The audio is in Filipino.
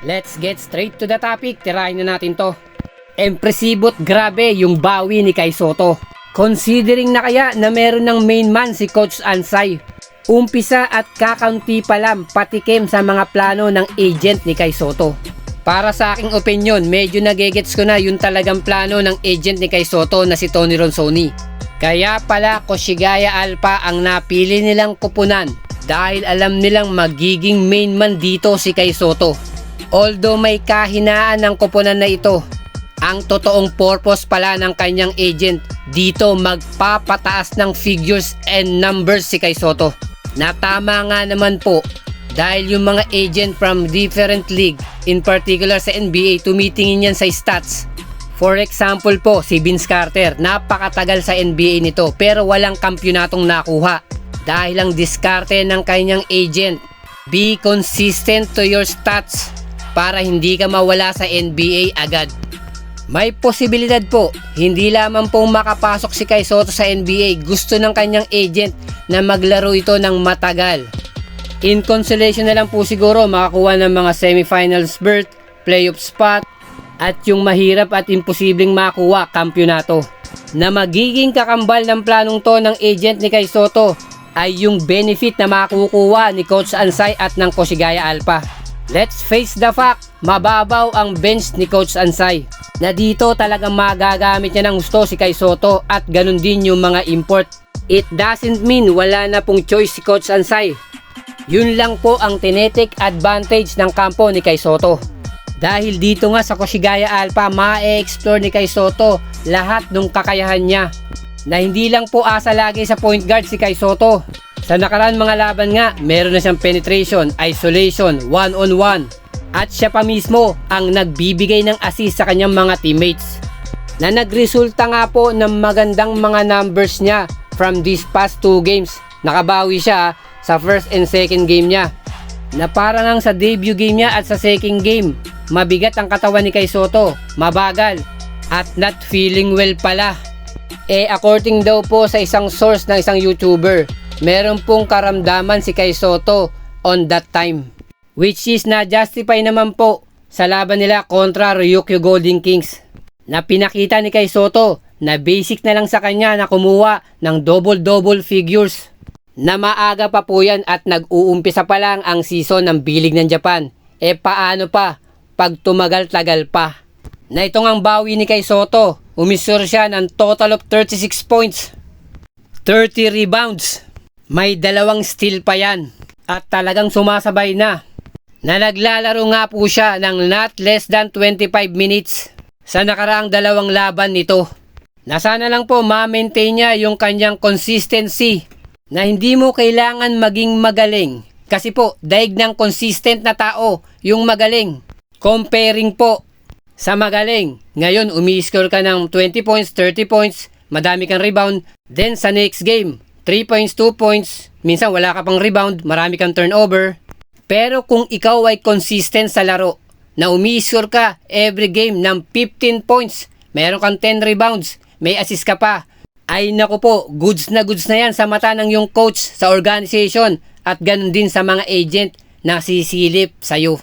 Let's get straight to the topic. Tirahin na natin to. Impresibot grabe yung bawi ni Kai Sotto. Considering na kaya na meron ng main man si Coach Ansay. Umpisa at kakaunti pa lang patikim sa mga plano ng agent ni Kai Sotto. Para sa aking opinion, medyo nagegets ko na yung talagang plano ng agent ni Kai Sotto na si Tony Ronsoni. Kaya pala Koshigaya Alpha ang napili nilang kupunan dahil alam nilang magiging main man dito si Kai Sotto. Although may kahinaan ng kupunan na ito, ang totoong purpose pala ng kanyang agent dito magpapataas ng figures and numbers si Kai Sotto. Na tama nga naman po dahil yung mga agent from different league, in particular sa NBA, tumitingin yan sa stats. For example po, si Vince Carter, napakatagal sa NBA nito pero walang kampyonatong nakuha dahil ang diskarte ng kanyang agent. Be consistent to your stats para hindi ka mawala sa NBA agad. May posibilidad po, hindi lamang pong makapasok si Kai Sotto sa NBA, gusto ng kanyang agent na maglaro ito ng matagal. In consolation na lang po siguro makakuha ng mga semifinals berth, playoff spot, at yung mahirap at imposibleng makuha, kampyonato. Na magiging kakambal ng planong to ng agent ni Kai Sotto ay yung benefit na makukuha ni Coach Ansay at ng Koshigaya Alpha. Let's face the fact, mababaw ang bench ni Coach Ansay. Na dito talagang magagamit niya ng gusto si Kai Sotto at ganun din yung mga import. It doesn't mean wala na pong choice si Coach Ansay. Yun lang po ang tinetik advantage ng kampo ni Kai Sotto. Dahil dito nga sa Koshigaya Alpha, ma-explore ni Kai Sotto lahat ng kakayahan niya. Na hindi lang po asa lagi sa point guard si Kai Sotto. Sa nakaraan mga laban nga, meron na siyang penetration, isolation, one-on-one. At siya pa mismo ang nagbibigay ng assist sa kanyang mga teammates. Na nagresulta nga po ng magandang mga numbers niya from these past 2 games. Nakabawi siya sa first and second game niya. Na para lang sa debut game niya at sa second game, mabigat ang katawan ni Kai Sotto, mabagal, at not feeling well pala. According daw po sa isang source ng isang YouTuber, meron pong karamdaman si Kai Sotto on that time. Which is na-justify naman po sa laban nila kontra Ryukyu Golden Kings. Na pinakita ni Kai Sotto na basic na lang sa kanya na kumuha ng double-double figures. Na maaga pa po yan at nag-uumpisa pa lang ang season ng B-League ng Japan. Paano pa pag tumagal-tagal pa? Na itong ang bawi ni Kai Sotto, umisure siya ng total of 36 points, 30 rebounds, may 2 steal pa yan. At talagang sumasabay na naglalaro nga po siya ng not less than 25 minutes sa nakaraang 2 laban nito. Na sana lang po ma-maintain niya yung kanyang consistency na hindi mo kailangan maging magaling. Kasi po, daig ng consistent na tao yung magaling. Comparing po sa magaling. Ngayon, umi-score ka ng 20 points, 30 points, madami kang rebound. Then sa next game, 3 points, 2 points, minsan wala ka pang rebound, marami kang turnover. Pero kung ikaw ay consistent sa laro, na umi-score ka every game ng 15 points, meron kang 10 rebounds, may assist ka pa, ay naku po, goods na yan sa mata ng yung coach sa organization at ganun din sa mga agent na sisilip sa'yo.